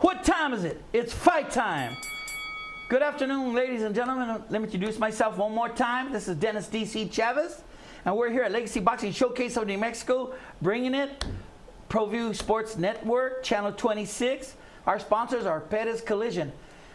What time is it? It's fight time. Good afternoon, ladies and gentlemen. Let me introduce myself one more time. This is Dennis D.C. Chavez, and we're here at Legacy Boxing Showcase of New Mexico, bringing it. Proview Sports Network, Channel 26. Our sponsors are Perez Collision.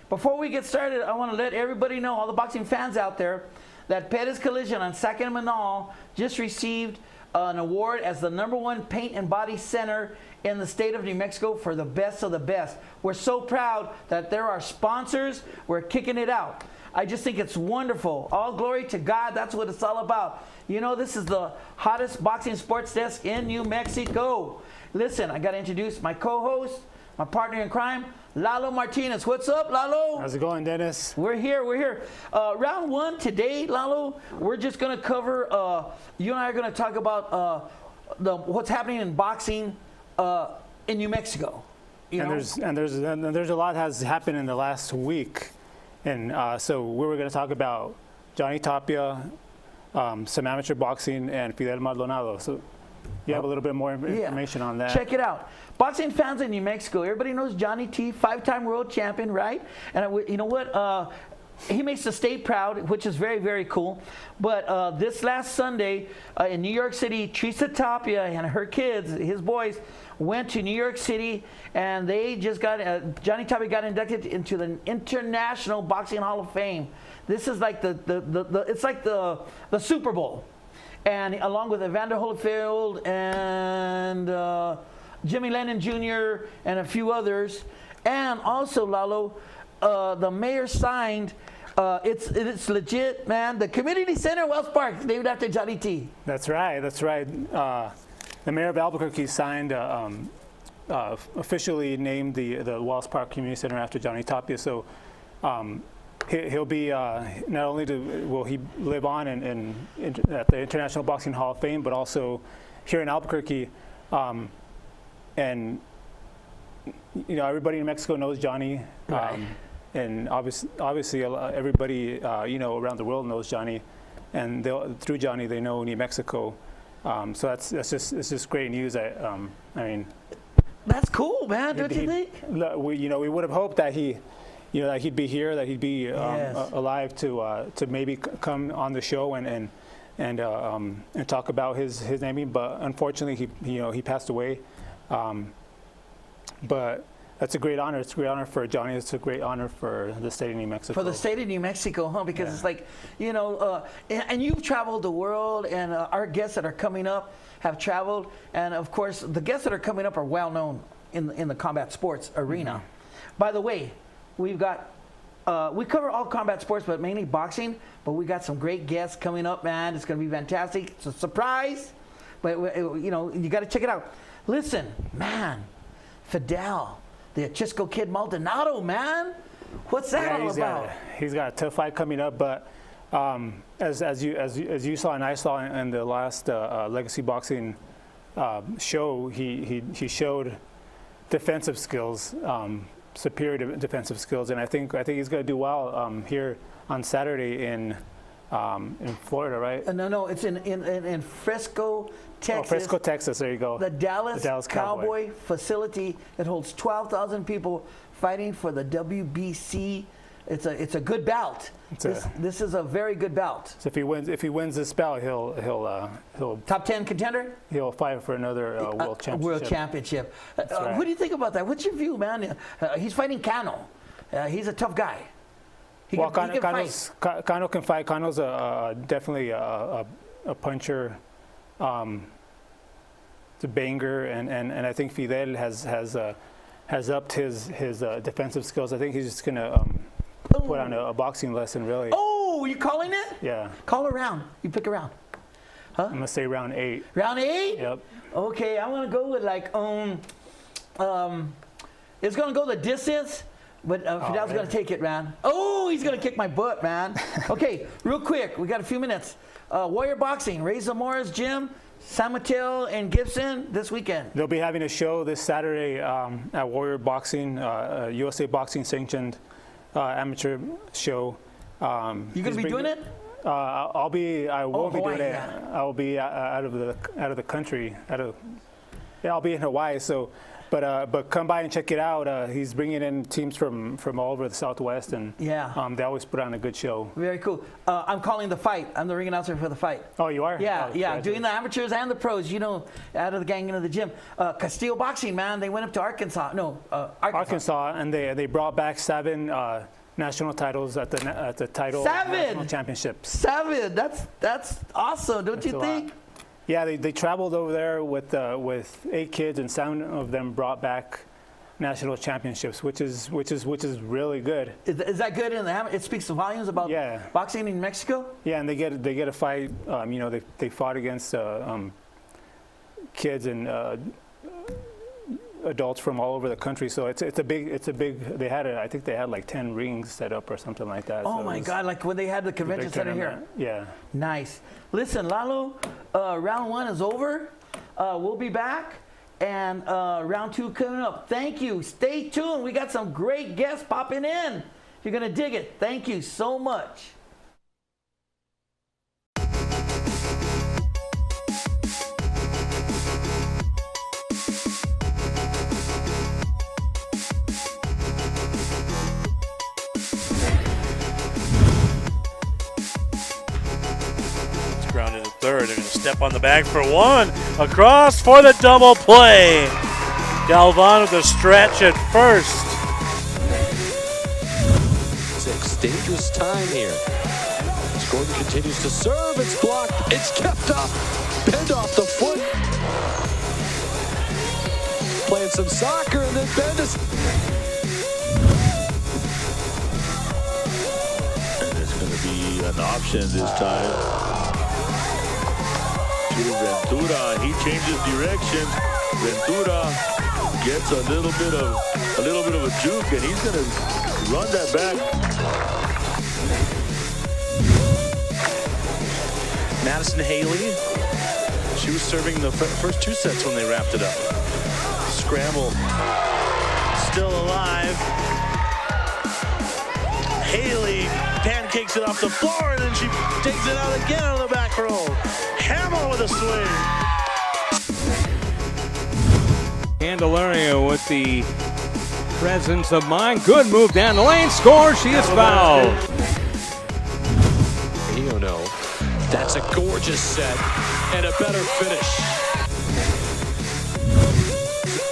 Before we get started, I want to let everybody know, all the boxing fans out there, that Perez Collision on 2nd and Manal just received an award as the #1 paint and body center in the state of New Mexico for the best of the best. We're so proud that there are sponsors. We're kicking it out. I just think it's wonderful. All glory to God. That's what it's all about. You know, this is the hottest boxing sports desk in New Mexico. Listen, I got to introduce my co-host, my partner in crime, Lalo Martinez. What's up, Lalo? How's it going, Dennis? We're here. Round one today, Lalo, we're just going to cover, you and I are going to talk about what's happening in boxing in New Mexico. There's a lot has happened in the last week. And so we were going to talk about Johnny Tapia, some amateur boxing, and Fidel Maldonado. So you have a little bit more information on that. Check it out. Boxing fans in New Mexico, everybody knows Johnny T, 5-time world champion, right? And you know what? He makes the state proud, which is very, very cool. But this last Sunday in New York City, Teresa Tapia and her kids, his boys, went to New York City, and they just got Johnny Tapia got inducted into the International Boxing Hall of Fame. This is like it's like the Super Bowl, and along with Evander Holyfield and Jimmy Lennon Jr. and a few others, and also Lalo, the mayor signed. It's legit, man. The community center, Wells Park, named after Johnny T. That's right. The mayor of Albuquerque signed, officially named the Wells Park Community Center after Johnny Tapia. So he'll be not only will he live on at the International Boxing Hall of Fame, but also here in Albuquerque. And you know, everybody in Mexico knows Johnny, Right. And obviously everybody around the world knows Johnny, and through Johnny they know New Mexico. So it's just great news. I mean, that's cool, man. Don't you think? We would have hoped that he'd be here, that he'd be alive to maybe come on the show and talk about his naming. But unfortunately, he passed away. But that's a great honor. It's a great honor for Johnny. It's a great honor for the state of New Mexico. For the state of New Mexico, huh? Because it's like, and you've traveled the world, and our guests that are coming up have traveled. And, of course, the guests that are coming up are well-known in the combat sports arena. Mm-hmm. By the way, we've got, we cover all combat sports, but mainly boxing. But we got some great guests coming up, man. It's going to be fantastic. It's a surprise. But, you got to check it out. Listen, man, Fidel, the Chisco Kid Maldonado, man. What's that all about? He's got a tough fight coming up, but as you saw and I saw in the last Legacy Boxing show, he showed defensive skills, superior defensive skills, and I think he's going to do well here on Saturday in Florida, right? No, it's in Frisco, Texas. Oh, Frisco, Texas. There you go. The Dallas Cowboy facility. It holds 12,000 people fighting for the WBC. It's a good bout. This is a very good bout. So if he wins this bout, he'll top 10 contender. He'll fight for another world championship. World championship. Right. What do you think about that? What's your view, man? He's fighting Cano. He's a tough guy. Cano can fight. Cano's definitely a puncher. It's a banger, and I think Fidel has upped his defensive skills. I think he's just gonna put on a boxing lesson, really. Oh, you calling it? Yeah. Call a round. You pick a round. Huh? I'm gonna say round 8. Round 8? Yep. Okay, I'm gonna go with it's gonna go the distance. But Fidel's going to take it, man. Oh, he's going to kick my butt, man. Okay, real quick. We got a few minutes. Warrior Boxing, Ray Zamora's gym, San Mateo and Gibson this weekend. They'll be having a show this Saturday at Warrior Boxing, USA Boxing sanctioned amateur show. You going to be doing it? I won't be doing it. Yeah. I'll be out of the country. I'll be in Hawaii. So But come by and check it out. He's bringing in teams from all over the Southwest, and they always put on a good show. Very cool. I'm calling the fight. I'm the ring announcer for the fight. Oh, you are? Yeah, Oh, yeah. Doing the amateurs and the pros. You know, out of the gang into the gym. Castillo Boxing, man. They went up to Arkansas. No, Arkansas, and they brought back 7 national titles at the title 7 national championships. 7. That's awesome, don't you think? Yeah, they traveled over there with 8 kids, and 7 of them brought back national championships, which is really good. Is that good? It speaks volumes about boxing in Mexico. Yeah, and they get a fight. You know, they fought against kids and adults from all over the country. So it's a big. I think they had like 10 rings set up or something like that. Oh so my God! Like when they had the convention center here. Yeah. Nice. Listen, Lalo, round 1 is over. We'll be back, and round 2 coming up. Thank you. Stay tuned. We got some great guests popping in. You're gonna dig it. Thank you so much. Grounded at third. They're going to step on the bag for 1. Across for the double play. Galvan with a stretch at first. 6. Dangerous time here. Gordon continues to serve. It's blocked. It's kept up. Pinned off the foot. Playing some soccer, and then Bendis. And it's going to be an option this time. To Ventura, he changes direction. Ventura gets a little bit of a juke, and he's going to run that back. Madison Haley, she was serving the first 2 sets when they wrapped it up. Scramble, still alive. Haley pancakes it off the floor, and then she takes it out again on the back row. Hamill with a swing. Candelario with the presence of mind. Good move down the lane. Score. She is fouled. No. That's a gorgeous set and a better finish.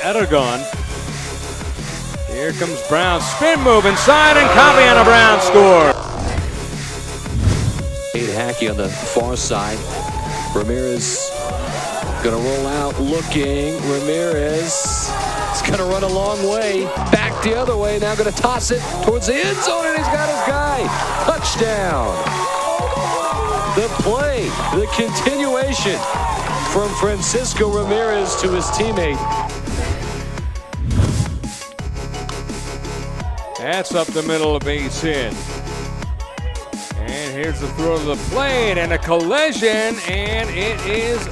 Edergon. Here comes Brown. Spin move inside, and Caviana Brown score. Hackey on the far side. Ramirez gonna roll out looking. Ramirez is gonna run a long way. Back the other way. Now gonna toss it towards the end zone, and he's got his guy. Touchdown. The play, the continuation from Francisco Ramirez to his teammate. That's up the middle of base hit. And here's the throw to the plate and a collision, and it is.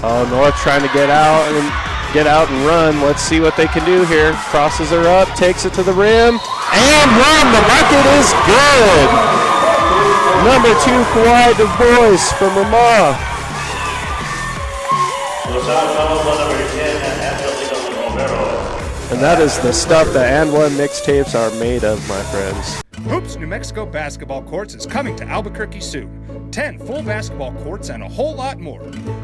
North trying to get out and run. Let's see what they can do here. Crosses her up, takes it to the rim, and run. The bucket is good. Number 2, Kawhi Du Bois from Ramah. And that is the stuff that And One mixtapes are made of, my friends. Hoops New Mexico Basketball Courts is coming to Albuquerque soon. 10 full basketball courts and a whole lot more.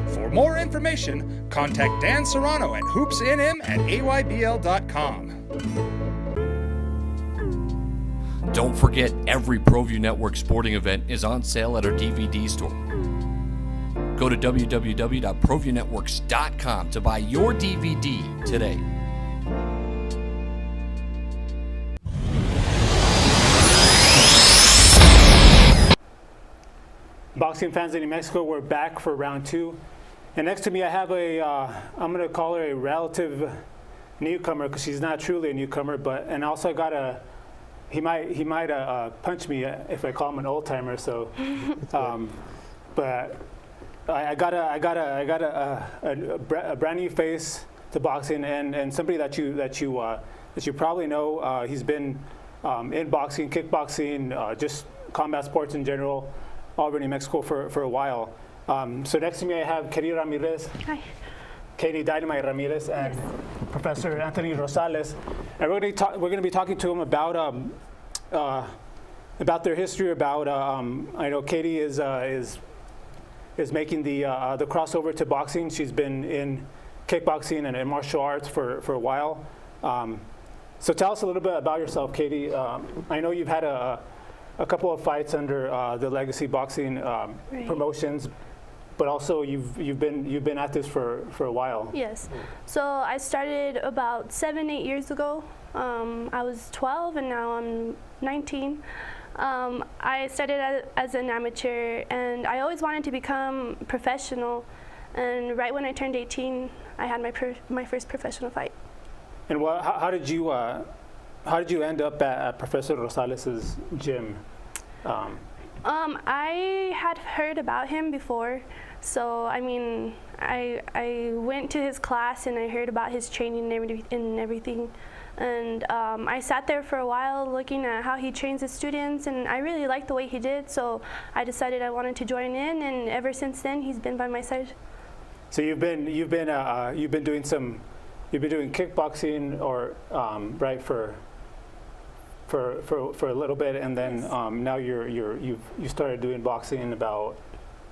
For more information, contact Dan Serrano at hoopsnm@aybl.com. Don't forget, every Proview Network sporting event is on sale at our DVD store. Go to www.proviewNetworks.com to buy your DVD today. Boxing fans in New Mexico, we're back for round 2. And next to me I have I'm going to call her a relative newcomer, because she's not truly a newcomer, and also I got he might punch me if I call him an old timer. So, but I got a brand new face to boxing, and somebody that you probably know. He's been in boxing, kickboxing, just combat sports in general, all over New Mexico for a while. So next to me I have Kerry Ramirez. Hi. Katie Dynamite Ramirez and Professor Anthony Rosales, and we're going to be talking to them about their history. About I know Katie is making the crossover to boxing. She's been in kickboxing and in martial arts for a while. So tell us a little bit about yourself, Katie. I know you've had a couple of fights under the Legacy Boxing promotions, but also you've been at this for a while. Yes. So I started about 7-8 years ago. I was 12 and now I'm 19. I started as an amateur, and I always wanted to become professional. And right when I turned 18, I had my first professional fight. And how did you end up at Professor Rosales's gym? I had heard about him before, so I mean, I went to his class and I heard about his training and everything. And I sat there for a while looking at how he trains his students, and I really liked the way he did, so I decided I wanted to join in, and ever since then he's been by my side. So you've been doing kickboxing or right for a little bit, and then now you started doing boxing about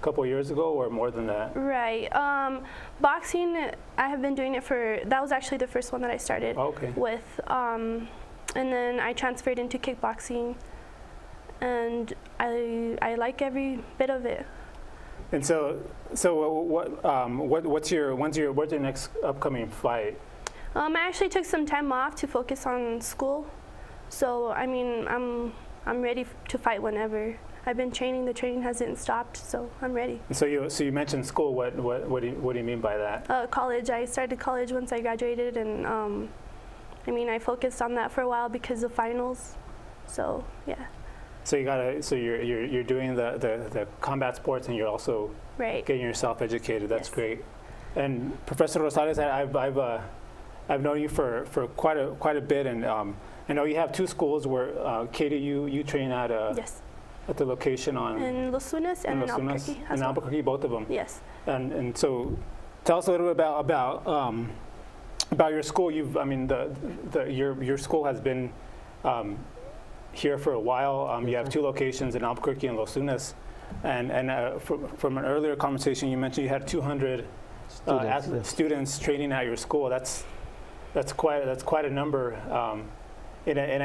a couple of years ago, or more than that? Right. Boxing, I have been doing it that was actually the first one that I started with, and then I transferred into kickboxing, and I like every bit of it. And so what's your next upcoming fight? I actually took some time off to focus on school, so I mean I'm ready to fight whenever. I've been training. The training hasn't stopped, so I'm ready. And so you mentioned school. What do you mean by that? College. I started college once I graduated, and I mean I focused on that for a while because of finals. So yeah. So you're doing the combat sports, and you're also getting yourself educated. That's great. And Professor Rosales, I've known you for quite a bit, and I know you have two schools where Katie, you train at at the location in Los Lunas and in Albuquerque. In Albuquerque, both of them. Yes. And so, tell us a little bit about your school. Your school has been here for a while. You have two locations in Albuquerque and Los Lunas, and from an earlier conversation, you mentioned you had 200 students training at your school. That's quite a number, and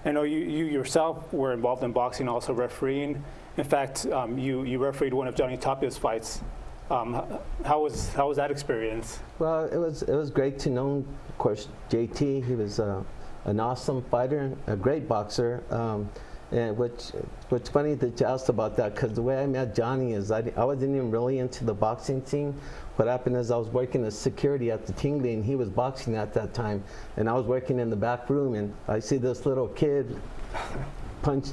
I know you yourself were involved in boxing, also refereeing. In fact, you refereed one of Johnny Tapia's fights. How was that experience? Well, it was great to know. Of course, JT, he was an awesome fighter, a great boxer. And what's funny that you asked about that, because the way I met Johnny is I wasn't even really into the boxing scene. What happened is I was working as security at the Tingley, and he was boxing at that time, and I was working in the back room, and I see this little kid throwing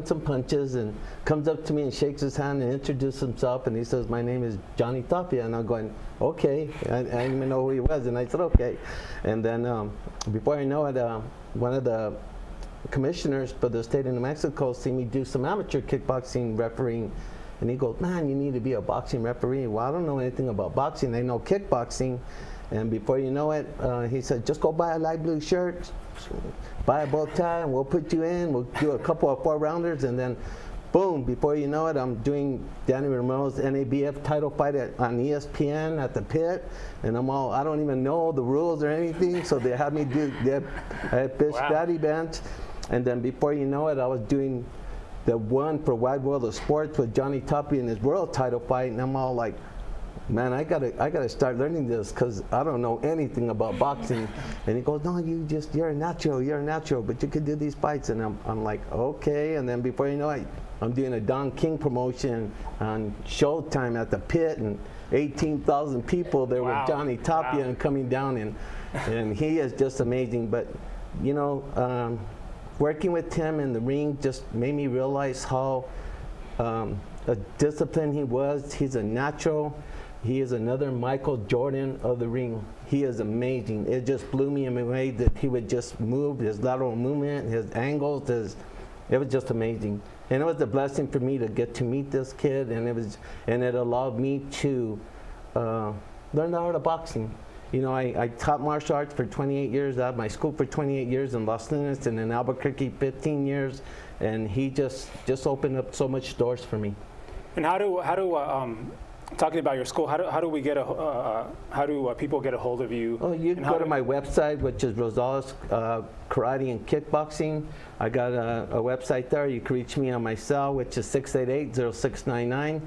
some punches, and comes up to me and shakes his hand and introduces himself, and he says, "My name is Johnny Tapia," and I'm going, "Okay." I didn't even know who he was, and I said, "Okay." And then before I know it, one of the commissioners for the state of New Mexico see me do some amateur kickboxing refereeing, and he goes, "Man, you need to be a boxing referee." Well, I don't know anything about boxing. I know kickboxing. And before you know it, he said, "Just go buy a light blue shirt, buy a bow tie, and we'll put you in. We'll do a couple of 4-rounders," and then boom, before you know it, I'm doing Danny Ramirez's NABF title fight on ESPN at the Pit, and I don't even know the rules or anything, so they had me do that event. And then before you know it, I was doing the one for Wide World of Sports with Johnny Tapia in his world title fight, and I'm all like, "Man, I gotta start learning this because I don't know anything about boxing." And he goes, "No, you're a natural, but you could do these fights." And I'm like, "Okay." And then before you know it, I'm doing a Don King promotion on Showtime at the Pit, and 18,000 people there with Johnny Tapia and coming down, and he is just amazing. But you know, working with him in the ring just made me realize how a disciplined he was. He's a natural. He is another Michael Jordan of the ring. He is amazing. It just blew me away that he would just move, his lateral movement, his angles, it was just amazing. And it was a blessing for me to get to meet this kid, and it allowed me to learn the art of boxing. You know, I taught martial arts for 28 years, out of my school for 28 years in Los Lunas, and in Albuquerque 15 years, and he just opened up so much doors for me. And how do talking about your school, how do we get how do people get a hold of you? Oh, you can go to my website, which is Rosales Karate and Kickboxing. I got a website there. You can reach me on my cell, which is 688-0699.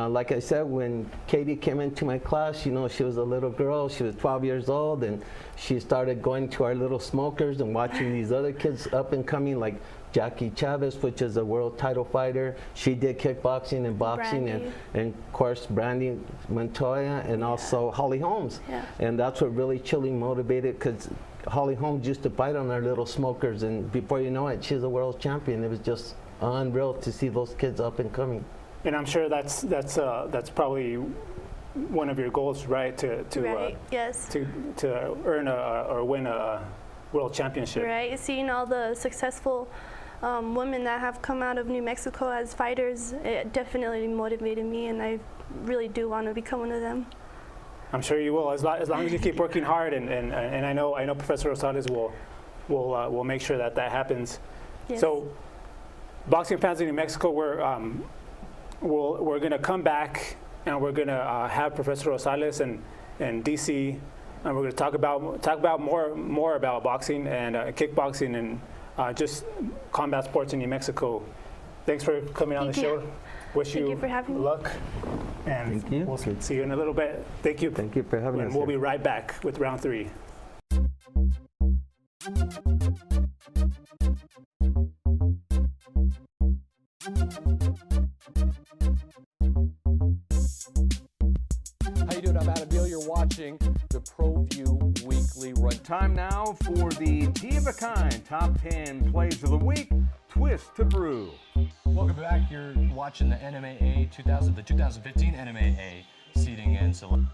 Like I said, when Katie came into my class, you know, she was a little girl. She was 12 years old, and she started going to our little smokers and watching these other kids up and coming, like Jackie Chavez, which is a world title fighter. She did kickboxing and boxing, and of course Brandy Montoya, and also Holly Holmes. Yeah. And that's what really Chile motivated, because Holly Holmes used to fight on our little smokers, and before you know it, she's a world champion. It was just unreal to see those kids up and coming. And I'm sure that's probably one of your goals, right? Yes. To earn or win a world championship. Right. Seeing all the successful women that have come out of New Mexico as fighters, it definitely motivated me, and I really do want to become one of them. I'm sure you will, as long as you keep working hard, and I know Professor Rosales will make sure that happens. Yes. So, boxing fans in New Mexico, we're going to come back, and we're going to have Professor Rosales and DC, and we're going to talk about more about boxing and kickboxing and just combat sports in New Mexico. Thanks for coming on the show. Wish you for having me. luck. And Thank you. We'll see you in a little bit. Thank you. Thank you for having us. And we'll be right back with round 3. How you doing? I'm Adam Beal. You're watching the ProView Weekly Run. Time now for the T of a Kind Top 10 Plays of the Week, Twist to Brew. Welcome back. You're watching the NMAA 2015 NMAA seeding and selection.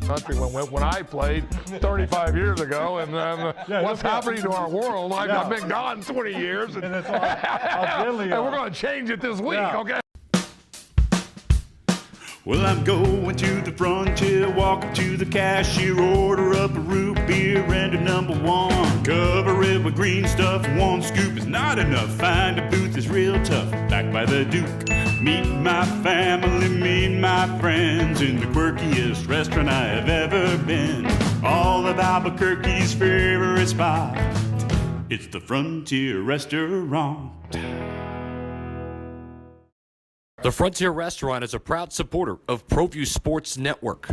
country when I played 35 years ago, and what's happening to our world? I've been gone 20 years, and we're going to change it this week, okay? Well, I'm going to the frontier, walk up to the cashier, order up a root beer and a number one. Cover it with green stuff, one scoop is not enough. Find a booth is real tough, back by the Duke. Meet my family, meet my friends in the quirkiest restaurant I have ever been. All of Albuquerque's favorite spot, it's the Frontier Restaurant. The Frontier Restaurant is a proud supporter of Proview Sports Network.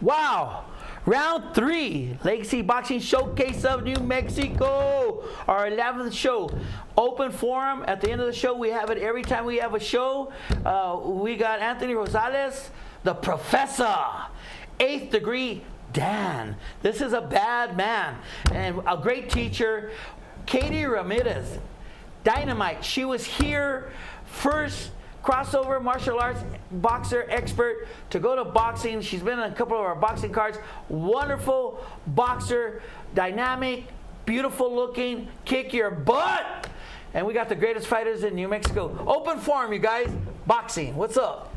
Wow! Round 3, Legacy Boxing Showcase of New Mexico. Our 11th show. Open forum. At the end of the show, we have it every time we have a show. We got Anthony Rosales, the Professor, 8th Degree Dan. This is a bad man and a great teacher. Katie Ramirez, Dynamite. She was here first crossover martial arts boxer expert to go to boxing. She's been on a couple of our boxing cards. Wonderful boxer, dynamic, beautiful looking, kick your butt. And we got the greatest fighters in New Mexico. Open forum, you guys. Boxing. What's up?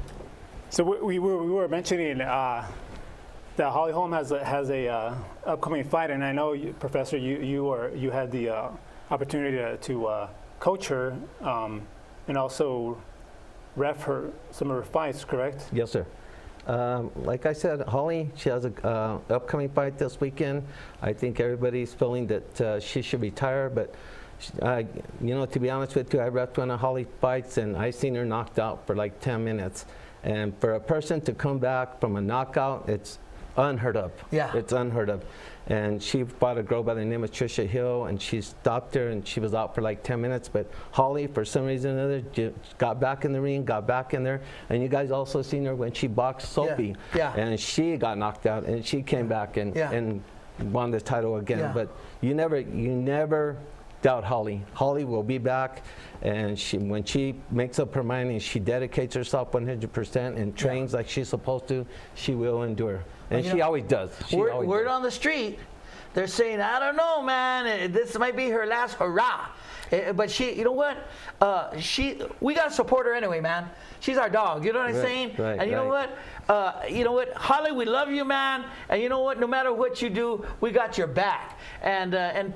So we were mentioning that Holly Holm has a upcoming fight, and I know, Professor, you had the opportunity to coach her and also ref her some of her fights, correct? Yes, sir. Like I said, Holly, she has a upcoming fight this weekend. I think everybody's feeling that she should retire, but you know, to be honest with you, I refed one of Holly's fights, and I seen her knocked out for like 10 minutes. And for a person to come back from a knockout, it's unheard of. Yeah. It's unheard of. And she fought a girl by the name of Trisha Hill, and she stopped her, and she was out for like 10 minutes. But Holly, for some reason or another, got back in the ring, got back in there. And you guys also seen her when she boxed Sophie. Yeah. And she got knocked out, and she came back and won the title again. Yeah. But you never doubt Holly. Holly will be back, and when she makes up her mind and she dedicates herself 100% and trains like she's supposed to, she will endure. And she always does. Word on the street, they're saying, I don't know, man, this might be her last hurrah. But she, you know what? We got to support her anyway, man. She's our dog. You know what I'm saying? Right, and you know what? Holly, we love you, man. And you know what? No matter what you do, we got your back. And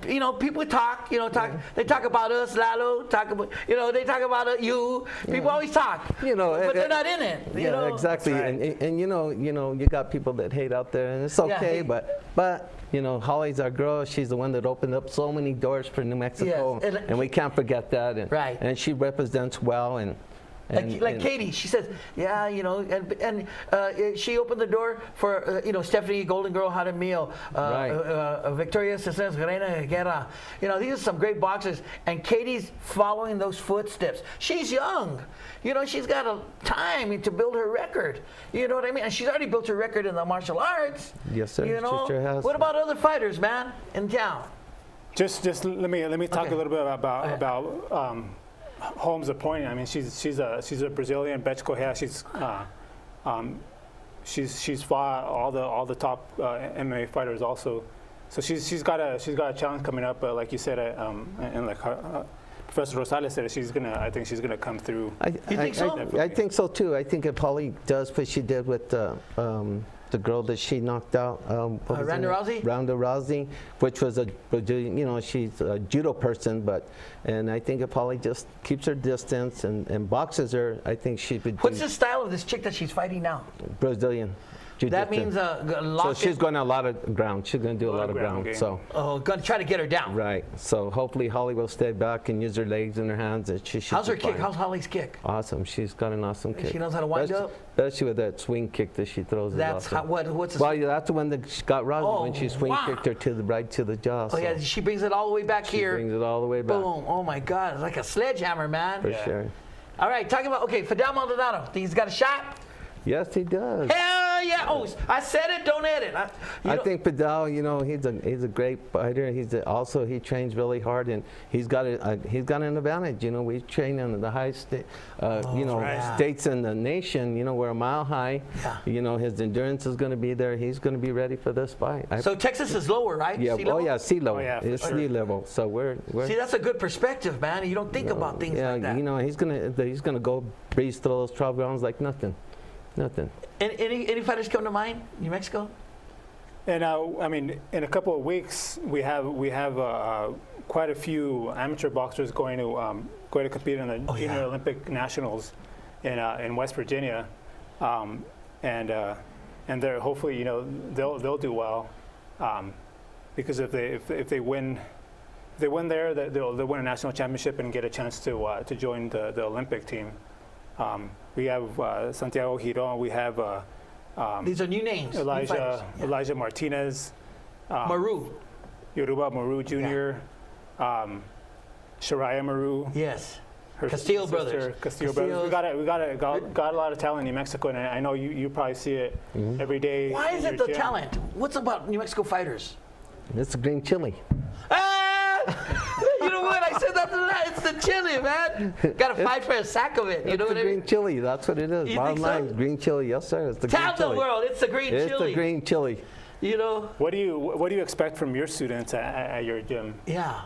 you know, people talk. You know, They talk about us, Lalo. They talk about you. People always talk. You know, but they're not in it. You know? Exactly. Right. And you know, you got people that hate out there, and it's okay. But you know, Holly's our girl. She's the one that opened up so many doors for New Mexico, and we can't forget that. And, and she represents well. And Katie, she says, yeah, you know, and she opened the door for, you know, Stephanie Golden Girl Had a Meal, Victoria Cesar Reina Guerra. You know, these are some great boxers, and Katie's following those footsteps. She's young. You know, she's got a time to build her record. You know what I mean? And she's already built her record in the martial arts. Yes, sir. You know? She sure has. What about other fighters, man, in town? Just let me talk a little bit about Holmes' appointing. I mean, she's a Brazilian, Betty Correa. She's fought all the top MMA fighters also. So she's got a challenge coming up. But like you said, and like Professor Rosales said, I think she's gonna come through. You think so? I think so too. I think if Holly does what she did with the girl that she knocked out, Ronda Rousey? Ronda Rousey, which was you know, she's a judo person, and I think if Holly just keeps her distance and boxes her, I think she would. What's the style of this chick that she's fighting now? Brazilian. That means so she's going to a lot of ground. She's going to do a lot of ground. Game. So going to try to get her down. Right. So hopefully Holly will stay back and use her legs and her hands. And how's her kick? How's Holly's kick? Awesome. She's got an awesome kick. She knows how to wind up. Especially with that swing kick that she throws. That's what's. Well, that's the one that she got Rousey when she swing kicked her to the jaw. Oh yeah, she brings it all the way back here. She brings it all the way back. Boom! Oh my God, it's like a sledgehammer, man. For sure. All right, talking about Fidel Maldonado. Think he's got a shot? Yes, he does. Hell yeah. Oh, I said it. Don't edit. I think Fidel, you know, he's a great fighter. Also he trains really hard, and he's got an advantage. You know, we train in the highest states in the nation. You know, we're a mile high. Yeah. You know, his endurance is going to be there. He's going to be ready for this fight. So Texas is lower, right? Yeah. Sea level? Oh yeah, sea level. Oh, yeah, it's sure. sea level. So we're see, that's a good perspective, man. You don't think about things like that. You know, he's gonna go breeze through those 12 rounds like nothing. Any fighters come to mind? New Mexico? And I mean, in a couple of weeks, we have quite a few amateur boxers going to compete in the Junior Olympic Nationals in West Virginia, and they're hopefully, you know, they'll do well, because if they win there, they'll win a national championship and get a chance to join the Olympic team. We have Santiago Giron. We have these are new names. Elijah Martinez, Maru, Yoruba Maru Jr., Shariah Maru. Yes. Her Castillo sister, brothers. Castillo brothers. We got a lot of talent in New Mexico, and I know you probably see it every day. Why is it the talent? What's about New Mexico fighters? It's the green chili. You know what? I said that to that. It's the chili, man. Got to fight for a sack of it. You know what I mean? Green chili. That's what it is. You Bottom think line, so? green chili. Yes, sir. It's the green chili. Tell the world, it's the green chili. It's the green chili. You know. What do you expect from your students at your gym? Yeah.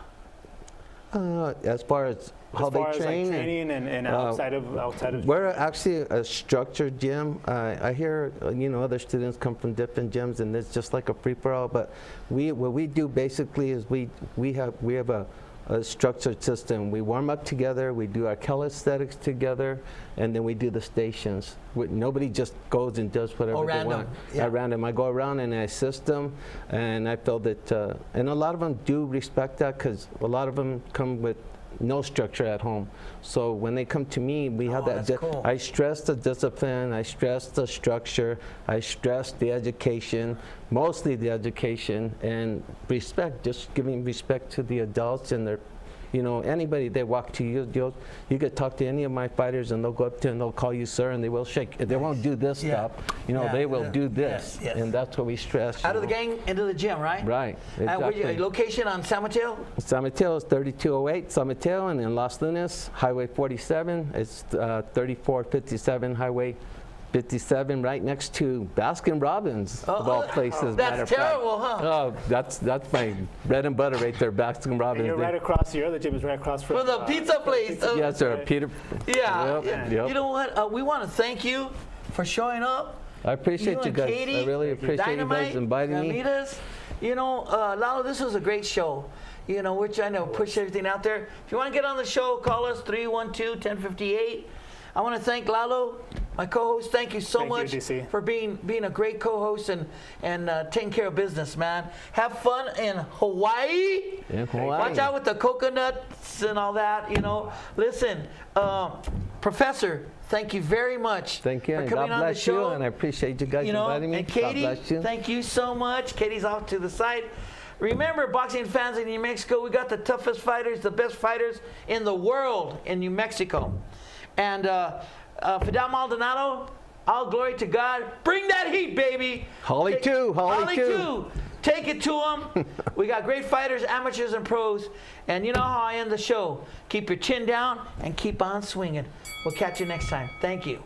As far as how they train, like training and outside of. We're actually a structured gym. I hear other students come from different gyms, and it's just like a free for all. But what we do basically is we have a structured system. We warm up together, we do our calisthenics together, and then we do the stations. Nobody just goes and does whatever they want. At random. I go around and I assist them, and I feel that, and a lot of them do respect that, because a lot of them come with no structure at home. So when they come to me, we have that. Cool. I stress the discipline, I stress the structure, I stress the education, mostly the education, and respect, just giving respect to the adults and their, anybody they walk to you, you could talk to any of my fighters and they'll go up to you and they'll call you sir, and they will shake. They won't do this stuff, they will do this, and that's what we stress. Out of the gang into the gym, right? Right. Exactly. And location on San Mateo? San Mateo is 3208 San Mateo, and in Los Lunas, Highway 47. It's 3457 Highway 57, right next to Baskin Robbins, of all places. That's terrible, huh? Oh, that's my bread and butter right there, Baskin Robbins. And you're right across. Your other gym is right across from the pizza place. Yes, sir. Peter. Yeah. Yep. You know what? We want to thank you for showing up. I appreciate you guys. Katie, I really appreciate you guys inviting me. Us. Lalo, this was a great show. We're trying to push everything out there. If you want to get on the show, call us 312-1058. I want to thank Lalo, my co-host. Thank you so much for being a great co-host and taking care of business, man. Have fun in Hawaii. Watch out with the coconuts and all that. Listen, Professor, thank you very much. Thank you. For coming God bless you, and I appreciate you guys inviting me. And Katie, God bless you. Thank you so much. Katie's off to the side. Remember, boxing fans in New Mexico, we got the toughest fighters, the best fighters in the world in New Mexico. And Fidel Maldonado, all glory to God. Bring that heat, baby. Holly 2. Take it to them. We got great fighters, amateurs, and pros. And you know how I end the show. Keep your chin down and keep on swinging. We'll catch you next time. Thank you.